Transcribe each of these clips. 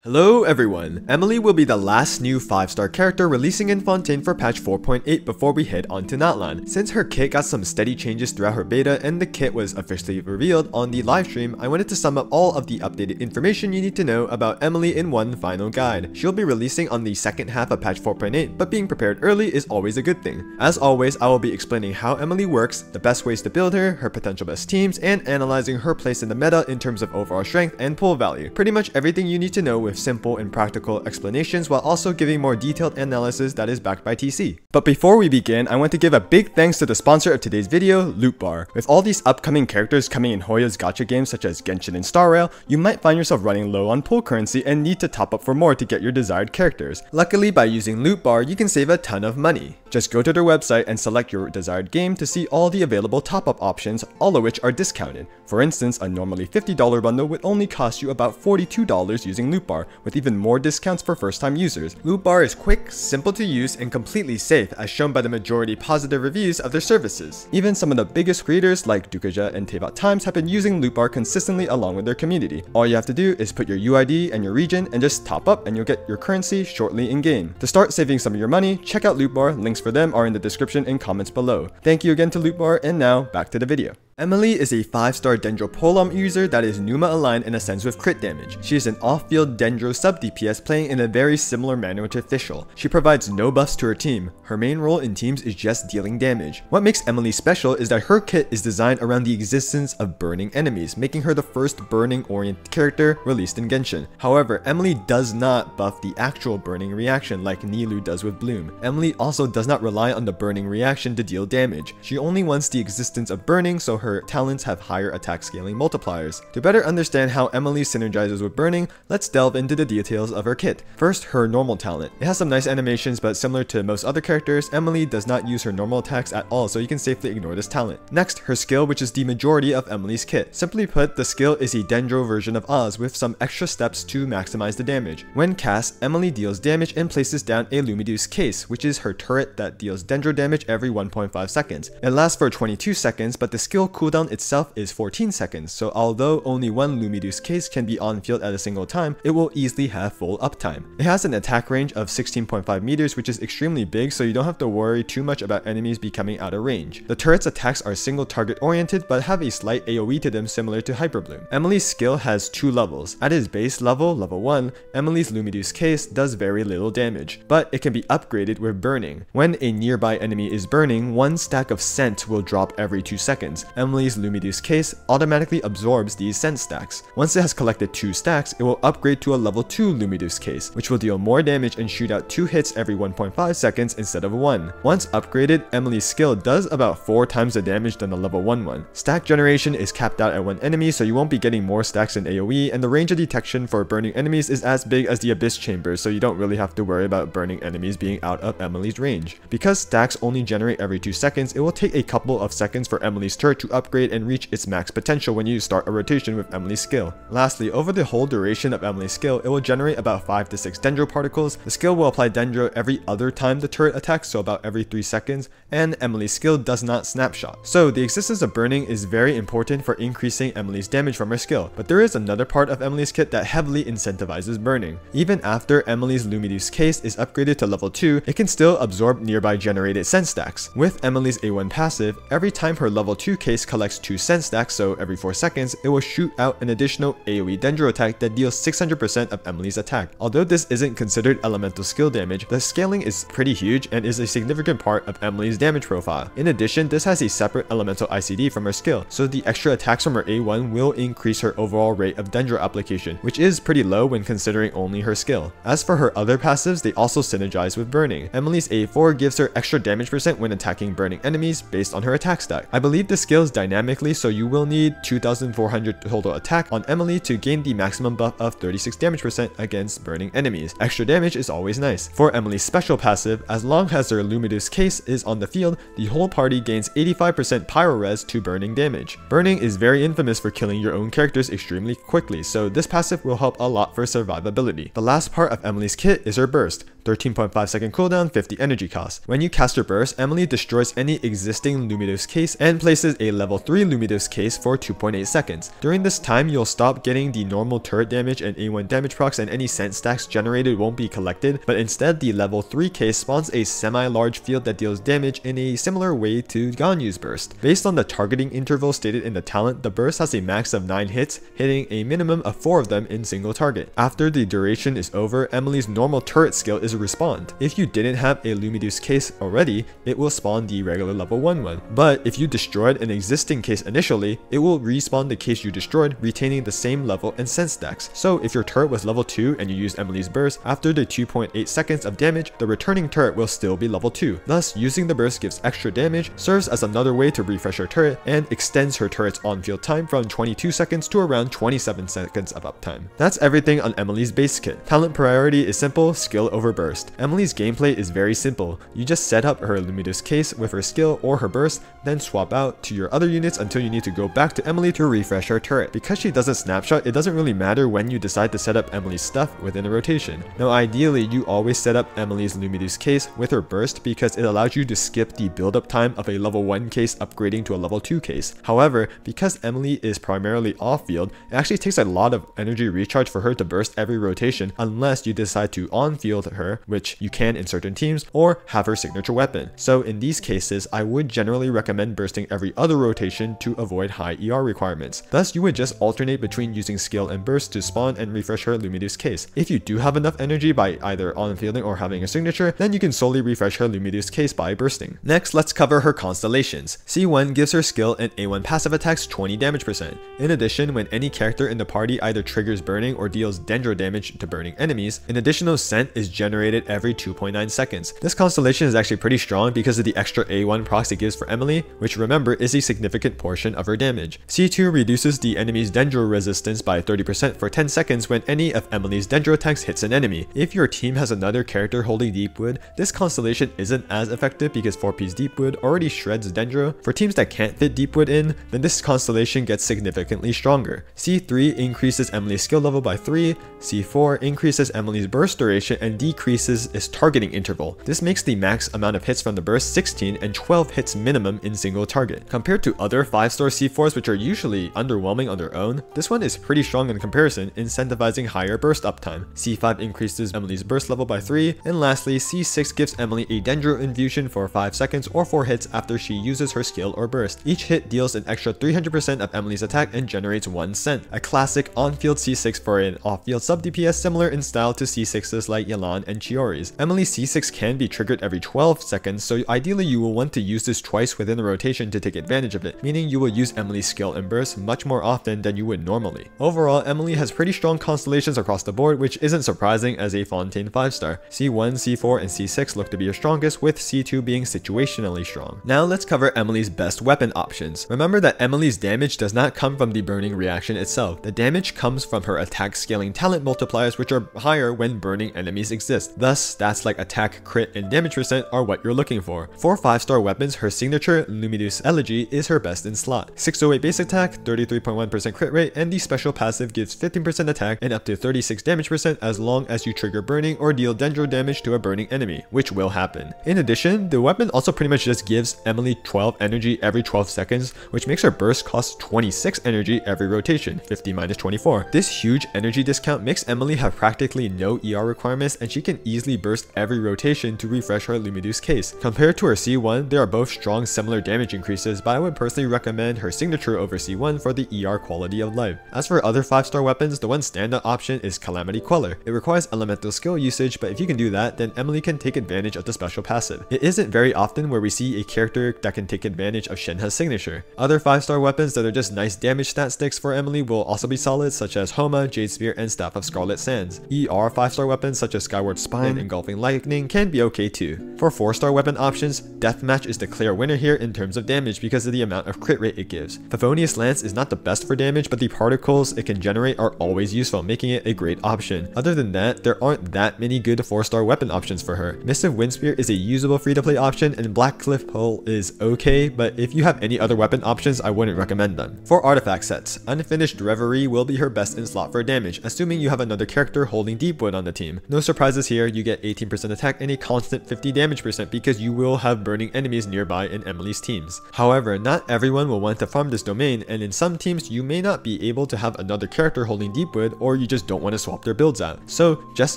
Hello everyone, Emily will be the last new 5-star character releasing in Fontaine for patch 4.8 before we head on to Natlan. Since her kit got some steady changes throughout her beta and the kit was officially revealed on the livestream, I wanted to sum up all of the updated information you need to know about Emily in one final guide. She'll be releasing on the second half of patch 4.8, but being prepared early is always a good thing. As always, I will be explaining how Emily works, the best ways to build her potential best teams, and analyzing her place in the meta in terms of overall strength and pull value. Pretty much everything you need to know with simple and practical explanations while also giving more detailed analysis that is backed by TC. But before we begin, I want to give a big thanks to the sponsor of today's video, Loot Bar. With all these upcoming characters coming in Hoya's gacha games such as Genshin and Star Rail, you might find yourself running low on pull currency and need to top up for more to get your desired characters. Luckily, by using Loot Bar, you can save a ton of money. Just go to their website and select your desired game to see all the available top-up options, all of which are discounted. For instance, a normally $50 bundle would only cost you about $42 using Loot Bar, with even more discounts for first-time users. Loot Bar is quick, simple to use, and completely safe, as shown by the majority positive reviews of their services. Even some of the biggest creators like Dukaja and Teyvat Times have been using Loot Bar consistently along with their community. All you have to do is put your UID and your region and just top up and you'll get your currency shortly in-game. To start saving some of your money, check out Loot Bar. Links for them are in the description and comments below. Thank you again to Loot Bar, and now back to the video. Emily is a 5-star Dendro Polom user that is Numa aligned in a sense with crit damage. She is an off-field Dendro sub-DPS playing in a very similar manner to Fischl. She provides no buffs to her team. Her main role in teams is just dealing damage. What makes Emily special is that her kit is designed around the existence of burning enemies, making her the first burning-oriented character released in Genshin. However, Emily does not buff the actual burning reaction like Nilou does with Bloom. Emily also does not rely on the burning reaction to deal damage. She only wants the existence of burning, so her talents have higher attack scaling multipliers. To better understand how Emily synergizes with burning, let's delve into the details of her kit. First, her normal talent. It has some nice animations, but similar to most other characters, Emily does not use her normal attacks at all, so you can safely ignore this talent. Next, her skill, which is the majority of Emily's kit. Simply put, the skill is a Dendro version of Oz with some extra steps to maximize the damage. When cast, Emily deals damage and places down a Lumideus case, which is her turret that deals Dendro damage every 1.5 seconds. It lasts for 22 seconds, but the skill cooldown itself is 14 seconds, so although only one Lumideus case can be on field at a single time, it will easily have full uptime. It has an attack range of 16.5 meters, which is extremely big, so you don't have to worry too much about enemies becoming out of range. The turret's attacks are single target oriented, but have a slight AoE to them similar to Hyper Bloom. Emily's skill has 2 levels. At its base level, level 1, Emily's Lumideus case does very little damage, but it can be upgraded with burning. When a nearby enemy is burning, 1 stack of scent will drop every 2 seconds. Emily's Lumideus case automatically absorbs these scent stacks. Once it has collected 2 stacks, it will upgrade to a level 2 Lumideus case, which will deal more damage and shoot out 2 hits every 1.5 seconds instead of 1. Once upgraded, Emily's skill does about 4 times the damage than the level 1 one. Stack generation is capped out at 1 enemy, so you won't be getting more stacks in AoE, and the range of detection for burning enemies is as big as the Abyss Chamber, so you don't really have to worry about burning enemies being out of Emily's range. Because stacks only generate every 2 seconds, it will take a couple of seconds for Emily's turret to upgrade and reach its max potential when you start a rotation with Emily's skill. Lastly, over the whole duration of Emily's skill, it will generate about 5 to 6 Dendro particles. The skill will apply Dendro every other time the turret attacks, so about every 3 seconds, and Emily's skill does not snapshot. So the existence of burning is very important for increasing Emily's damage from her skill, but there is another part of Emily's kit that heavily incentivizes burning. Even after Emily's Lumideus case is upgraded to level 2, it can still absorb nearby generated scent stacks. With Emily's A1 passive, every time her level 2 case collects 2 scent stacks, so every 4 seconds, it will shoot out an additional AoE Dendro attack that deals 600% of Emily's attack. Although this isn't considered elemental skill damage, the scaling is pretty huge and is a significant part of Emily's damage profile. In addition, this has a separate elemental ICD from her skill, so the extra attacks from her A1 will increase her overall rate of Dendro application, which is pretty low when considering only her skill. As for her other passives, they also synergize with burning. Emily's A4 gives her extra damage percent when attacking burning enemies based on her attack stack. I believe this scales dynamically, so you will need 2400 total attack on Emily to gain the maximum buff of 36 damage percent against burning enemies. Extra damage is always nice. For Emily's special passive, as long as her Lumideus case is on the field, the whole party gains 85% pyro res to burning damage. Burning is very infamous for killing your own characters extremely quickly, so this passive will help a lot for survivability. The last part of Emily's kit is her burst. 13.5 second cooldown, 50 energy cost. When you cast her burst, Emily destroys any existing Lumideus case and places a level 3 Lumidos case for 2.8 seconds. During this time, you'll stop getting the normal turret damage and A1 damage procs, and any scent stacks generated won't be collected, but instead the level 3 case spawns a semi-large field that deals damage in a similar way to Ganyu's burst. Based on the targeting interval stated in the talent, the burst has a max of 9 hits, hitting a minimum of 4 of them in single target. After the duration is over, Emily's normal turret skill is Respond. If you didn't have a Lumidos case already, it will spawn the regular level 1 one. But if you destroyed an existing case initially, it will respawn the case you destroyed, retaining the same level and sense stacks. So if your turret was level 2 and you used Emily's burst, after the 2.8 seconds of damage, the returning turret will still be level 2. Thus, using the burst gives extra damage, serves as another way to refresh her turret, and extends her turret's on-field time from 22 seconds to around 27 seconds of uptime. That's everything on Emily's base kit. Talent priority is simple, skill over burst. Emily's gameplay is very simple. You just set up her Lumidos case with her skill or her burst, then swap out to your other units until you need to go back to Emily to refresh her turret. Because she doesn't snapshot, it doesn't really matter when you decide to set up Emily's stuff within a rotation. Now ideally, you always set up Emily's Lumidos case with her burst because it allows you to skip the build-up time of a level 1 case upgrading to a level 2 case. However, because Emily is primarily off-field, it actually takes a lot of energy recharge for her to burst every rotation unless you decide to on-field her, which you can in certain teams, or have her signature weapon. So in these cases, I would generally recommend bursting every other rotation to avoid high ER requirements. Thus, you would just alternate between using skill and burst to spawn and refresh her Lumidos case. If you do have enough energy by either on-fielding or having a signature, then you can solely refresh her Lumidos case by bursting. Next, let's cover her constellations. C1 gives her skill and A1 passive attacks 20 damage %. In addition, when any character in the party either triggers burning or deals dendro damage to burning enemies, an additional scent is generated every 2.9 seconds. This constellation is actually pretty strong because of the extra A1 procs it gives for Emily, which remember is a significant portion of her damage. C2 reduces the enemy's dendro resistance by 30% for 10 seconds when any of Emily's dendro attacks hits an enemy. If your team has another character holding Deepwood, this constellation isn't as effective because 4P's Deepwood already shreds dendro. For teams that can't fit Deepwood in, then this constellation gets significantly stronger. C3 increases Emily's skill level by 3, C4 increases Emily's burst duration and decreases its targeting interval. This makes the max amount of hits from the burst 16 and 12 hits minimum in single target. Compared to other 5-star C4s which are usually underwhelming on their own, this one is pretty strong in comparison, incentivizing higher burst uptime. C5 increases Emily's burst level by 3, and lastly C6 gives Emily a dendro infusion for 5 seconds or 4 hits after she uses her skill or burst. Each hit deals an extra 300% of Emily's attack and generates 1 scent. A classic on-field C6 for an off-field sub DPS similar in style to C6s like Yelan and Chiori's. Emily's C6 can be triggered every 12 seconds, so ideally you will want to use this twice within the rotation to take advantage of it, meaning you will use Emily's skill and burst much more often than you would normally. Overall, Emily has pretty strong constellations across the board, which isn't surprising as a Fontaine 5-star. C1, C4, and C6 look to be her strongest, with C2 being situationally strong. Now let's cover Emily's best weapon options. Remember that Emily's damage does not come from the burning reaction itself. The damage comes from her attack scaling talent multipliers, which are higher when burning enemies exist. Thus, stats like attack, crit, and damage % are what you're looking for. For 5-star weapons, her signature Lumidos Elegy is her best in slot. 608 base attack, 33.1% crit rate, and the special passive gives 15% attack and up to 36 damage % as long as you trigger burning or deal dendro damage to a burning enemy, which will happen. In addition, the weapon also pretty much just gives Emily 12 energy every 12 seconds, which makes her burst cost 26 energy every rotation, 50 minus 24. This huge energy discount makes Emily have practically no ER requirements, and she can easily burst every rotation to refresh her Lumidos case. Compared to her C1, they are both strong similar damage increases, but I would personally recommend her signature over C1 for the ER quality of life. As for other 5-star weapons, the one standout option is Calamity Queller. It requires elemental skill usage, but if you can do that, then Emily can take advantage of the special passive. It isn't very often where we see a character that can take advantage of Shenhe's signature. Other 5-star weapons that are just nice damage stat sticks for Emily will also be solid, such as Homa, Jade Spear, and Staff of Scarlet Sands. ER 5-star weapons such as Skyward Spine and Engulfing Lightning can be okay too. For 4-star weapon options, Deathmatch is the clear winner here in terms of damage because of the amount of crit rate it gives. Favonius Lance is not the best for damage, but the particles it can generate are always useful, making it a great option. Other than that, there aren't that many good 4-star weapon options for her. Missive Windspear is a usable free-to-play option, and Black Cliff Pull is okay, but if you have any other weapon options, I wouldn't recommend them. For artifact sets, Unfinished Reverie will be her best in slot for damage, assuming you have another character holding Deepwood on the team. No surprises here, you get 18% attack and a constant 50 damage % because you will have burning enemies nearby in Emily's teams. However, not everyone will want to farm this domain, and in some teams you may not be able to have another character holding Deepwood, or you just don't want to swap their builds out. So just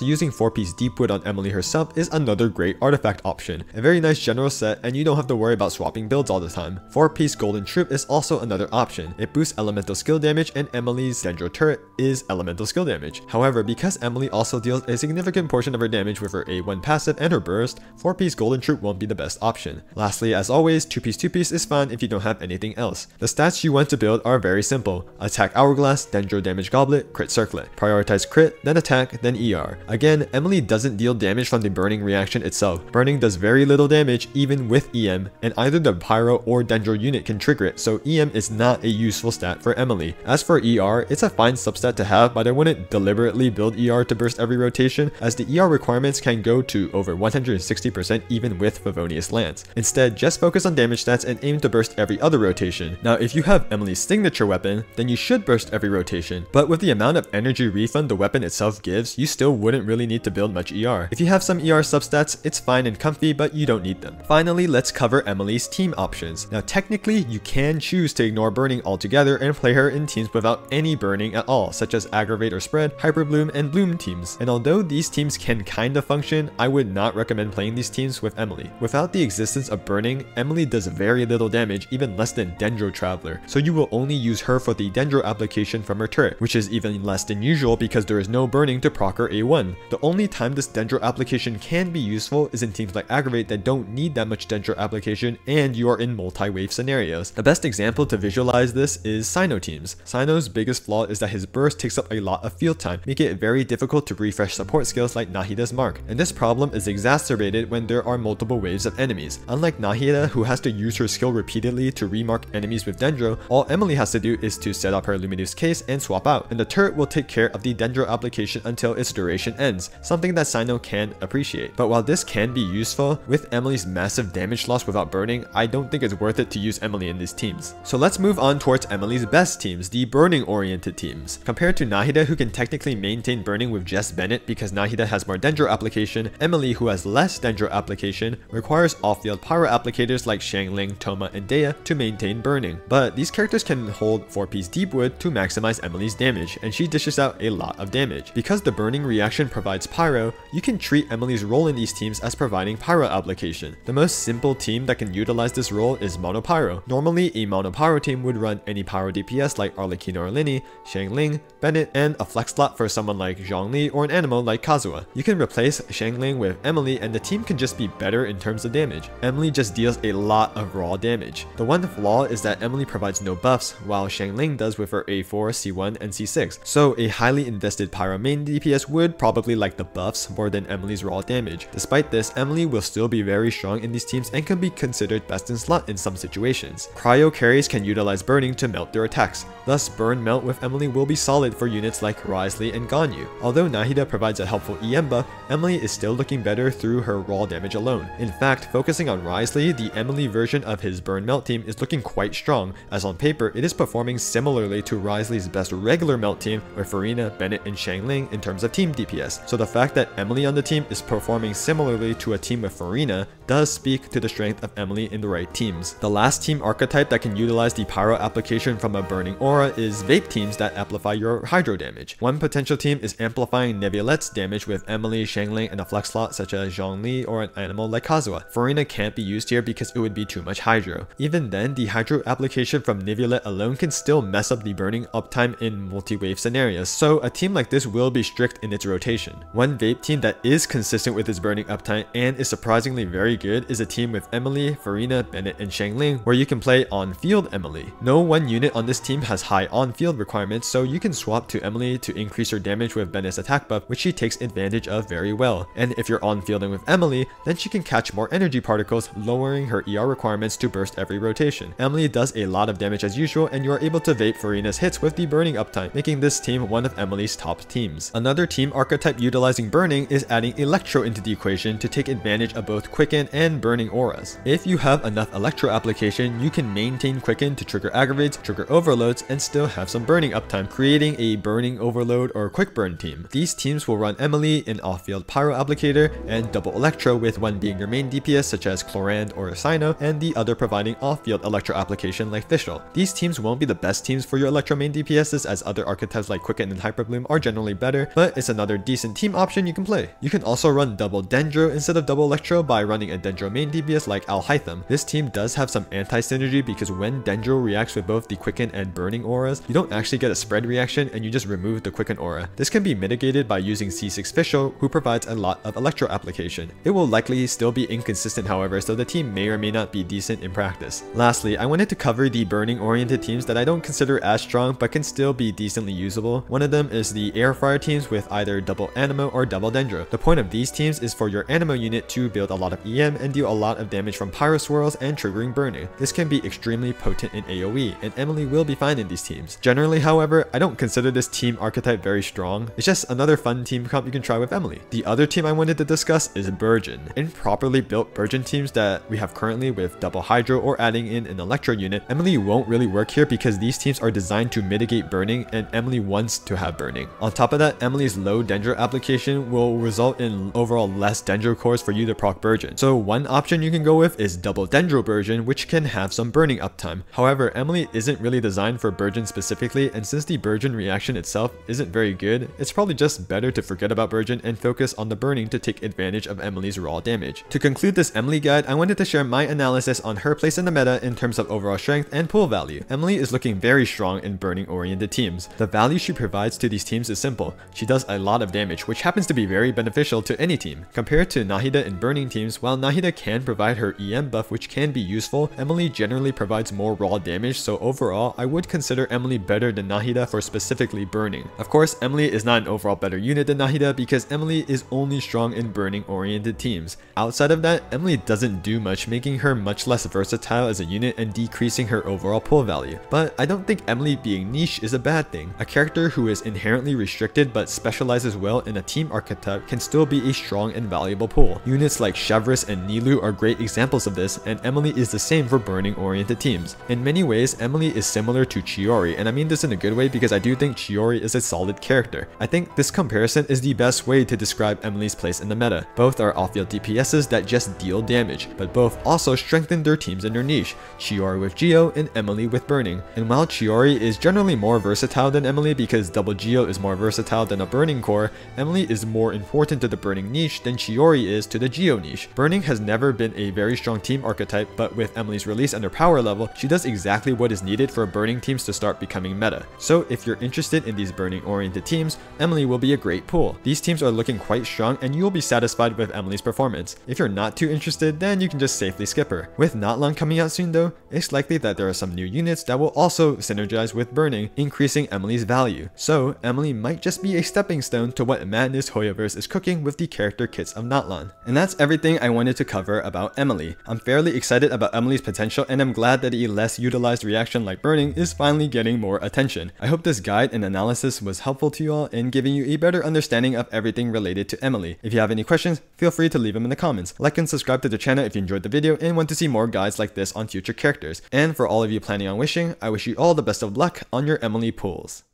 using 4-piece Deepwood on Emily herself is another great artifact option. A very nice general set, and you don't have to worry about swapping builds all the time. 4-piece Golden Troop is also another option. It boosts elemental skill damage, and Emily's Dendro turret is elemental skill damage. However, because Emily also deals a significant portion of her damage with her A1 passive and her burst, 4-piece Golden Troop won't be the best option. Lastly, as always, 2-piece is fine if you don't have anything else. The stats you want to build are very simple. Attack Hourglass, Dendro damage Goblet, crit Circlet. Prioritize crit, then attack, then ER. Again, Emily doesn't deal damage from the burning reaction itself. Burning does very little damage even with EM, and either the Pyro or Dendro unit can trigger it, so EM is not a useful stat for Emily. As for ER, it's a fine substat to have, but I wouldn't deliberately build ER to burst every rotation, as the ER requirements can go to over 160% even with Favonius Lance. Instead, just focus on damage stats and aim to burst every other rotation. Now, if you have Emily's signature weapon, then you should burst every rotation, but with the amount of energy refund the weapon itself gives, you still wouldn't really need to build much ER. If you have some ER substats, it's fine and comfy, but you don't need them. Finally, let's cover Emily's team options. Now, technically, you can choose to ignore burning altogether and play her in teams without any burning at all, such as Aggravate or Spread, Hyper Bloom, and Bloom teams. And although these teams can kinda function, I would not recommend playing these teams with Emily. Without the existence of burning, Emily does very little damage, even less than Dendro Traveler, so you will only use her for the Dendro application from her turret, which is even less than usual because there is no burning to proc her A1. The only time this Dendro application can be useful is in teams like Aggravate that don't need that much Dendro application and you are in multi-wave scenarios. The best example to visualize this is Cyno teams. Cyno's biggest flaw is that his burst takes up a lot of field time, making it very difficult to refresh support skills like Nahida's Mark, and this problem is exacerbated when there are multiple waves of enemies. Unlike Nahida, who has to use her skill repeatedly to remark enemies with Dendro, all Emily has to do is to set up her Luminous Case and swap out, and the turret will take care of the Dendro application until its duration ends, something that Cyno can appreciate. But while this can be useful, with Emily's massive damage loss without burning, I don't think it's worth it to use Emily in these teams. So let's move on towards Emily's best teams, the burning oriented teams. Compared to Nahida, who can technically maintain burning with just Bennett because Nahida has more Dendro application, Emily, who has less Dendro application, requires off-field pyro applicators like Xiangling, Toma, and Dea to maintain burning. But these characters can hold 4-piece Deepwood to maximize Emily's damage, and she dishes out a lot of damage. Because the burning reaction provides pyro, you can treat Emily's role in these teams as providing pyro application. The most simple team that can utilize this role is Mono Pyro. Normally, a Mono Pyro team would run any pyro DPS like Arlecchino or Linny, Xiangling, Bennett, and a flex slot for someone like Zhongli or an animal like Kazuha. You can replace Xiangling with Emily and the team can just be better in terms of damage. Emily just deals a lot of raw damage. The one flaw is that Emily provides no buffs, while Xiangling does with her A4, C1, and C6. So a highly invested pyro main DPS would probably like the buffs more than Emily's raw damage. Despite this, Emily will still be very strong in these teams and can be considered best in slot in some situations. Cryo carries can utilize burning to melt their attacks. Thus, burn melt with Emily will be solid for units like Wriothesley and Ganyu. Although Nahida provides a helpful EM buff, Emily is still looking better through her raw damage alone. In fact, focusing on Wriothesley, the Emily version of his burn melt team is looking quite strong, as on paper it is performing similarly to Wriothesley's best regular melt team with Farina, Bennett, and Xiangling in terms of team DPS. So the fact that Emily on the team is performing similarly to a team with Farina does speak to the strength of Emily in the right teams. The last team archetype that can utilize the pyro application from a burning aura is vape teams that amplify your hydro damage. One potential team is amplifying Nebulette's damage with Emily, Xiangling, and a flex slot such as Zhongli or an animal like Kazuha. Farina can't be used here because it would be too much hydro. Even then, the hydro application from Nebulette alone can still mess up the burning uptime in multi-wave scenarios, so a team like this will be strict in its rotation. One vape team that is consistent with its burning uptime and is surprisingly very good is a team with Emily, Farina, Bennett, and Xiangling, where you can play on-field Emily. No one unit on this team has high on-field requirements, so you can swap to Emily to increase her damage with Bennett's attack buff, which she takes advantage of very well. And if you're on-fielding with Emily, then she can catch more energy particles, lowering her ER requirements to burst every rotation. Emily does a lot of damage as usual, and you are able to vape Farina's hits with the burning uptime, making this team one of Emily's top teams. Another team archetype utilizing burning is adding Electro into the equation to take advantage of both Quicken and burning auras. If you have enough Electro application, you can maintain Quicken to trigger aggravates, trigger overloads, and still have some burning uptime, creating a burning overload or quick burn team. These teams will run Emily, an off-field pyro applicator, and double Electro, with one being your main DPS such as Chlorand or Cyno, and the other providing off off-field electro application like Fischl. These teams won't be the best teams for your electro main DPSs, as other archetypes like Quicken and Hyperbloom are generally better, but it's another decent team option you can play. You can also run double Dendro instead of double Electro by running a Dendro main DPS like Alhaitham. This team does have some anti-synergy because when Dendro reacts with both the Quicken and Burning auras, you don't actually get a spread reaction and you just remove the Quicken aura. This can be mitigated by using C6 Fischl, who provides a lot of electro application. It will likely still be inconsistent however, so the team may or may not be decent in practice. Lastly, I wanted to cover the burning oriented teams that I don't consider as strong but can still be decently usable. One of them is the Air Fryer teams with either double Anemo or double Dendro. The point of these teams is for your Anemo unit to build a lot of EM and deal a lot of damage from Pyro Swirls and triggering burning. This can be extremely potent in AoE, and Emily will be fine in these teams. Generally, however, I don't consider this team archetype very strong. It's just another fun team comp you can try with Emily. The other team I wanted to discuss is Burgeon. In properly built Burgeon teams that we have currently with double Hydro or adding in an Electro unit, Emily won't really work here because these teams are designed to mitigate burning and Emily wants to have burning. On top of that, Emily's low Dendro application will result in overall less Dendro cores for you to proc Burgeon. So one option you can go with is double Dendro Burgeon, which can have some burning uptime. However, Emily isn't really designed for Burgeon specifically, and since the Burgeon reaction itself isn't very good, it's probably just better to forget about Burgeon and focus on the burning to take advantage of Emily's raw damage. To conclude this Emily guide, I wanted to share my analysis on her place in the meta in terms of overall strength and pull value. Emily is looking very strong in burning oriented teams. The value she provides to these teams is simple. She does a lot of damage, which happens to be very beneficial to any team. Compared to Nahida in burning teams, while Nahida can provide her EM buff, which can be useful, Emily generally provides more raw damage, so overall, I would consider Emily better than Nahida for specifically burning. Of course, Emily is not an overall better unit than Nahida because Emily is only strong in burning oriented teams. Outside of that, Emily doesn't do much, making her much less versatile as a unit and decreasing her overall pull value. But I don't think Emily being niche is a bad thing. A character who is inherently restricted but specializes well in a team archetype can still be a strong and valuable pull. Units like Shavris and Nilou are great examples of this, and Emily is the same for burning oriented teams. In many ways, Emily is similar to Chiori, and I mean this in a good way because I do think Chiori is a solid character. I think this comparison is the best way to describe Emily's place in the meta. Both are off-field DPSs that just deal damage, but both also strengthen their teams in their niche, Chiori with Geo and Emily with burning. And while Chiori is generally more versatile than Emily because double Geo is more versatile than a burning core, Emily is more important to the burning niche than Chiori is to the Geo niche. Burning has never been a very strong team archetype, but with Emily's release and her power level, she does exactly what is needed for burning teams to start becoming meta. So if you're interested in these burning oriented teams, Emily will be a great pull. These teams are looking quite strong and you'll be satisfied with Emily's performance. If you're not too interested, then you can just safely skip her. With Natlan coming out soon though, it's likely that there are some new units that will also synergize with burning, increasing Emily's value. So Emily might just be a stepping stone to what Madness Hoyoverse is cooking with the character kits of Natlan. And that's everything I wanted to cover about Emily. I'm fairly excited about Emily's potential and I'm glad that a less utilized reaction like burning is finally getting more attention. I hope this guide and analysis was helpful to you all in giving you a better understanding of everything related to Emily. If you have any questions, feel free to leave them in the comments. Like and subscribe to the channel if you enjoyed the video and want to see more guides like this on future characters. And for all of you planning on wishing, I wish you all the best of luck on your Emily pulls.